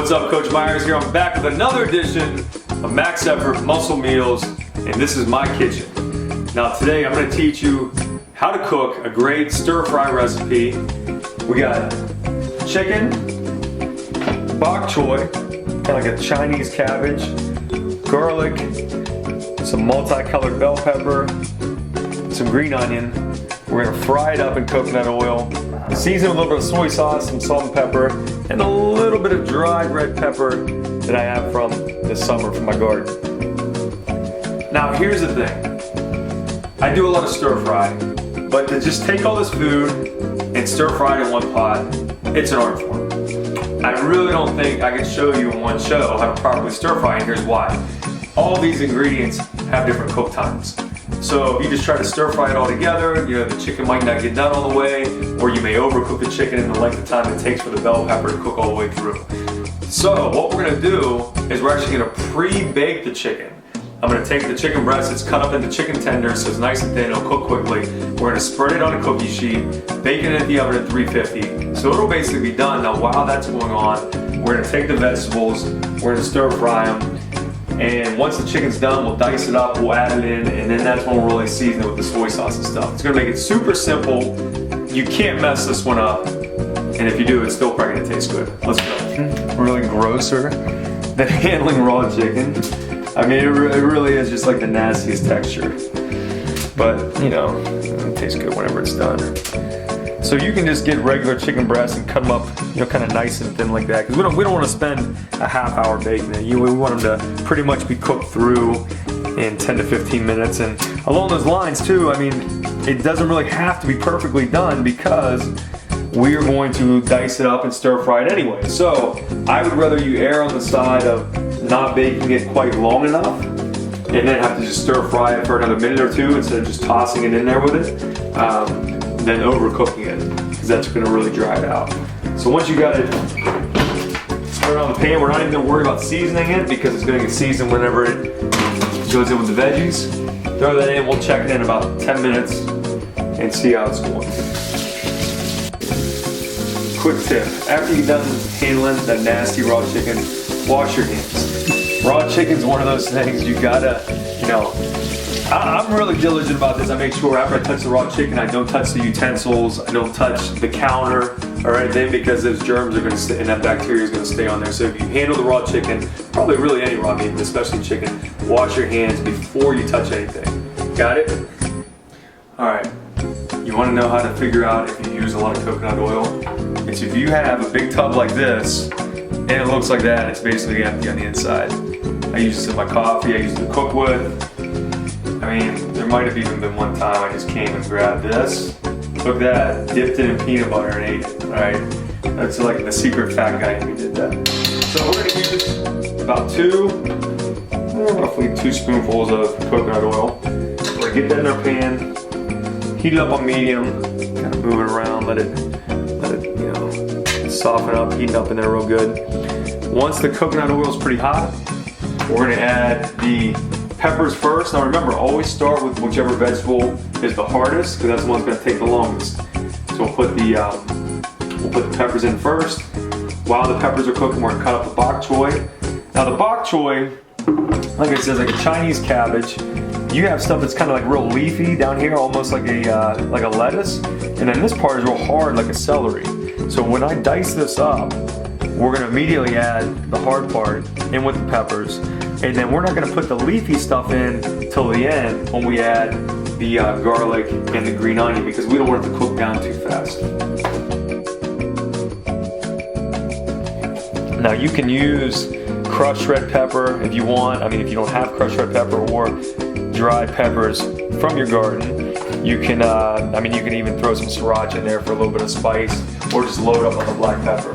What's up, Coach Myers here. I'm back with another edition of Max Effort Muscle Meals, and this is my kitchen. Now today I'm going to teach you how to cook a great stir-fry recipe. We got chicken, bok choy, kind of like a Chinese cabbage, garlic, some multicolored bell pepper, some green onion. We're going to fry it up in coconut oil, season with a little bit of soy sauce, some salt and pepper, and a little bit of dried red pepper that I have from this summer from my garden. Now here's the thing. I do a lot of stir fry, but to just take all this food and stir fry it in one pot, it's an art form. I really don't think I can show you in one show how to properly stir fry, and here's why. All these ingredients have different cook times. So if you just try to stir fry it all together, the chicken might not get done all the way, or you may overcook the chicken in the length of time it takes for the bell pepper to cook all the way through. So what we're gonna do is we're actually gonna pre-bake the chicken. I'm gonna take the chicken breast, it's cut up into chicken tenders, so it's nice and thin, it'll cook quickly. We're gonna spread it on a cookie sheet, bake it in the oven at 350. So it'll basically be done. Now while that's going on, we're gonna take the vegetables, we're gonna stir fry them, and once the chicken's done, we'll dice it up, we'll add it in, and then that's when we'll really season it with the soy sauce and stuff. It's gonna make it super simple. You can't mess this one up, and if you do, it's still probably gonna taste good. Let's go. Really grosser than handling raw chicken. I mean, it really is just like the nastiest texture. But, it tastes good whenever it's done. So you can just get regular chicken breasts and cut them up, kind of nice and thin like that. Because we don't want to spend a half hour baking it. We want them to pretty much be cooked through in 10 to 15 minutes. And along those lines too, I mean, it doesn't really have to be perfectly done because we are going to dice it up and stir fry it anyway. So I would rather you err on the side of not baking it quite long enough and then have to just stir fry it for another minute or two instead of just tossing it in there with it. Than overcooking it, because that's going to really dry it out. So once you got it spread on the pan, we're not even going to worry about seasoning it because it's going to get seasoned whenever it goes in with the veggies. Throw that in, we'll check it in about 10 minutes and see how it's going. Quick tip, after you're done handling that nasty raw chicken, wash your hands. Raw chicken's one of those things you gotta, I'm really diligent about this. I make sure after I touch the raw chicken, I don't touch the utensils, I don't touch the counter or anything, because those germs are going to stay and that bacteria is going to stay on there. So if you handle the raw chicken, probably really any raw meat, but especially chicken, wash your hands before you touch anything. Got it? Alright, you want to know how to figure out if you use a lot of coconut oil? It's if you have a big tub like this, and it looks like that, it's basically empty on the inside. I use this in my coffee, I use it to cook with. I mean, there might have even been one time I just came and grabbed this, took that, dipped it in peanut butter and ate it, alright? That's like the secret fat guy who did that. So we're going to use about roughly 2 spoonfuls of coconut oil. We're going to get that in our pan, heat it up on medium, kind of move it around, let it soften up, heat it up in there real good. Once the coconut oil is pretty hot, we're going to add the peppers first. Now remember, always start with whichever vegetable is the hardest, because that's the one that's going to take the longest. So we'll put the peppers in first. While the peppers are cooking, we're going to cut up the bok choy. Now the bok choy, like it says, like a Chinese cabbage. You have stuff that's kind of like real leafy down here, almost like a lettuce, and then this part is real hard, like a celery. So when I dice this up, we're going to immediately add the hard part in with the peppers. And then we're not going to put the leafy stuff in till the end when we add the garlic and the green onion, because we don't want it to cook down too fast. Now you can use crushed red pepper if you want. I mean, if you don't have crushed red pepper or dried peppers from your garden, you can, you can even throw some sriracha in there for a little bit of spice, or just load up on the black pepper.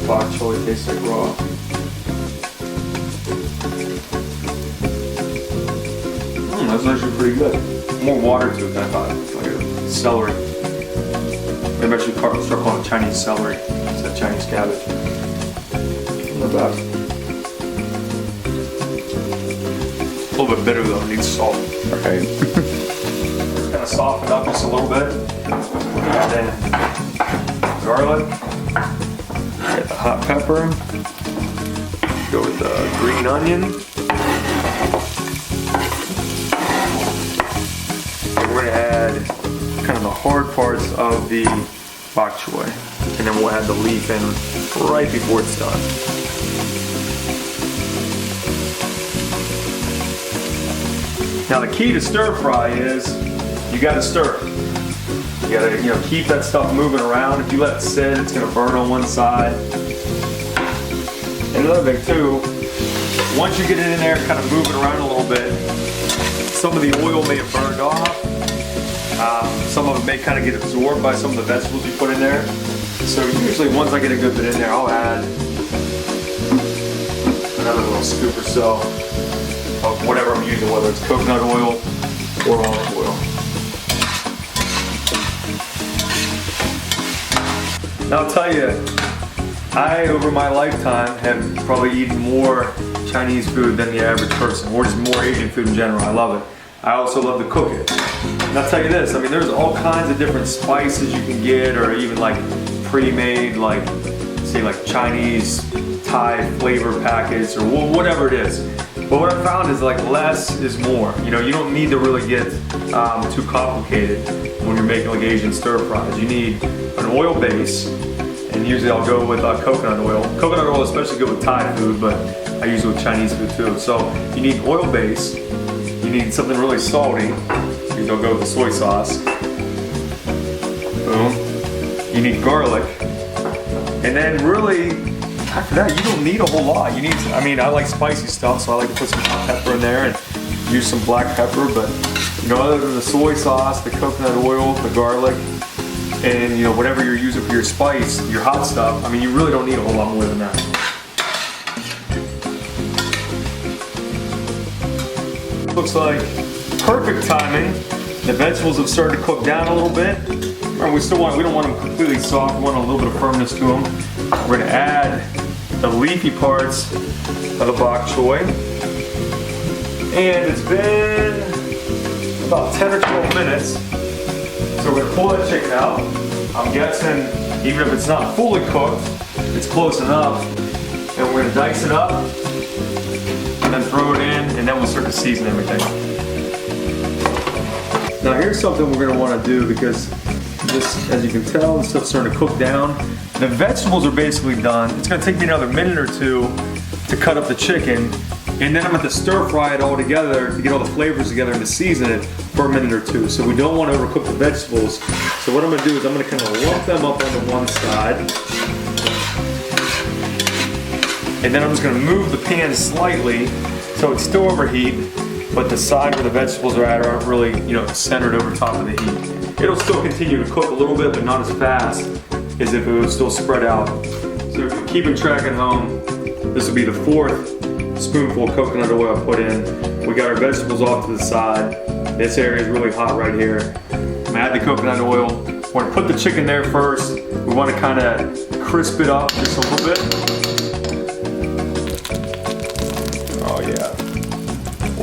Bok choy tastes like raw. That's actually pretty good. More water to it than I thought. Like celery. Maybe I should start calling it Chinese celery instead of Chinese cabbage. Not bad. A little bit bitter though, it needs salt. Okay. Kind of soften up just a little bit. And then garlic. Get the hot pepper. Go with the green onion. And we're gonna add kind of the hard parts of the bok choy. And then we'll add the leaf in right before it's done. Now the key to stir fry is you gotta stir. You gotta, keep that stuff moving around. If you let it sit, it's gonna burn on one side. And another thing too, once you get it in there, kind of moving around a little bit, some of the oil may have burned off. Some of it may kind of get absorbed by some of the vegetables you put in there. So usually once I get a good bit in there, I'll add another little scoop or so of whatever I'm using, whether it's coconut oil or olive oil. Now I'll tell you, I, over my lifetime, have probably eaten more Chinese food than the average person, or just more Asian food in general. I love it. I also love to cook it. And I'll tell you this, I mean, there's all kinds of different spices you can get, or even like pre-made, like, say like Chinese Thai flavor packets, or whatever it is. But what I found is like less is more. You don't need to really get too complicated when you're making like Asian stir fries. You need an oil base, and usually I'll go with coconut oil. Coconut oil is especially good with Thai food, but I use it with Chinese food too. So you need oil base, you need something really salty, you'll go with the soy sauce. Boom. You need garlic, and then really after that you don't need a whole lot. I like spicy stuff, so I like to put some hot pepper in there and use some black pepper, but other than the soy sauce, the coconut oil, the garlic, and whatever you're using for your spice, your hot stuff, I mean, you really don't need a whole lot more than that. Looks like perfect timing. The vegetables have started to cook down a little bit. We don't want them completely soft, we want a little bit of firmness to them. We're gonna add the leafy parts of the bok choy. And it's been about 10 or 12 minutes. So we're gonna pull that chicken out. I'm guessing even if it's not fully cooked, it's close enough. And we're gonna dice it up and then throw it in, and then we'll start to season everything. Now here's something we're gonna wanna do, because this, as you can tell, the stuff's starting to cook down. The vegetables are basically done. It's gonna take me another minute or two to cut up the chicken, and then I'm going to stir fry it all together to get all the flavors together and to season it for a minute or two. So we don't want to overcook the vegetables. So what I'm going to do is I'm going to kind of lump them up onto one side, and then I'm just going to move the pan slightly so it's still overheat, but the side where the vegetables are at aren't really, centered over top of the heat. It'll still continue to cook a little bit, but not as fast as if it was still spread out. So if you're keeping track at home, this will be the 4th spoonful of coconut oil I put in. We got our vegetables off to the side. This area is really hot right here. I'm gonna add the coconut oil. We're gonna put the chicken there first. We want to kind of crisp it up just a little bit. Oh yeah.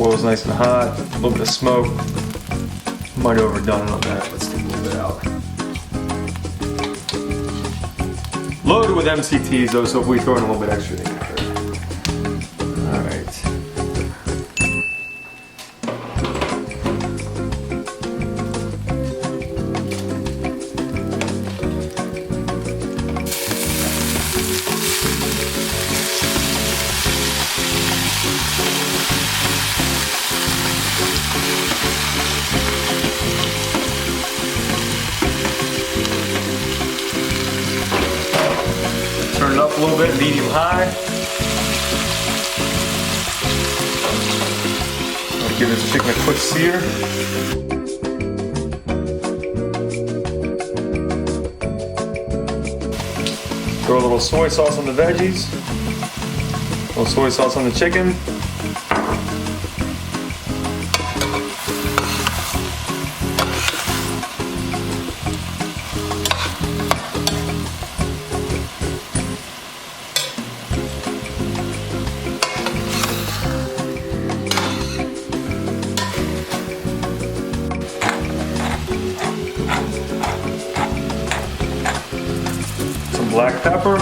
Oil's nice and hot. A little bit of smoke. Might have overdone it on that. Let's take a little bit out. Loaded with MCTs though, so if we throw in a little bit extra, they can hurt. Alright. Turn it up a little bit, medium high. I'll give this chicken a quick sear. Throw a little soy sauce on the veggies. A little soy sauce on the chicken. black pepper.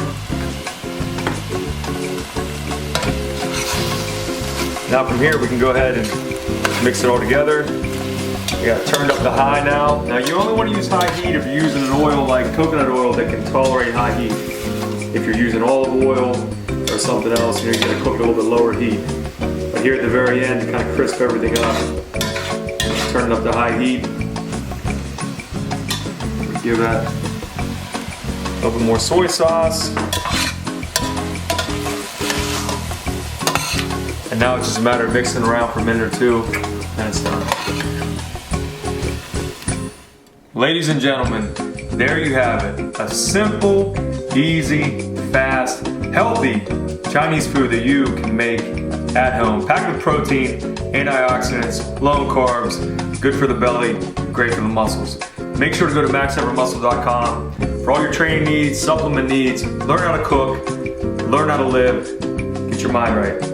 Now from here we can go ahead and mix it all together. We got it turned up to high now. Now you only want to use high heat if you're using an oil like coconut oil that can tolerate high heat. If you're using olive oil or something else, you're going to cook it a little bit lower heat. But here at the very end to kind of crisp everything up, turn it up to high heat. Give that a little bit more soy sauce. And now it's just a matter of mixing around for a minute or two, and it's done. Ladies and gentlemen, there you have it. A simple, easy, fast, healthy Chinese food that you can make at home. Packed with protein, antioxidants, low in carbs, good for the belly, great for the muscles. Make sure to go to maxevermuscle.com for all your training needs, supplement needs, learn how to cook, learn how to live, get your mind right.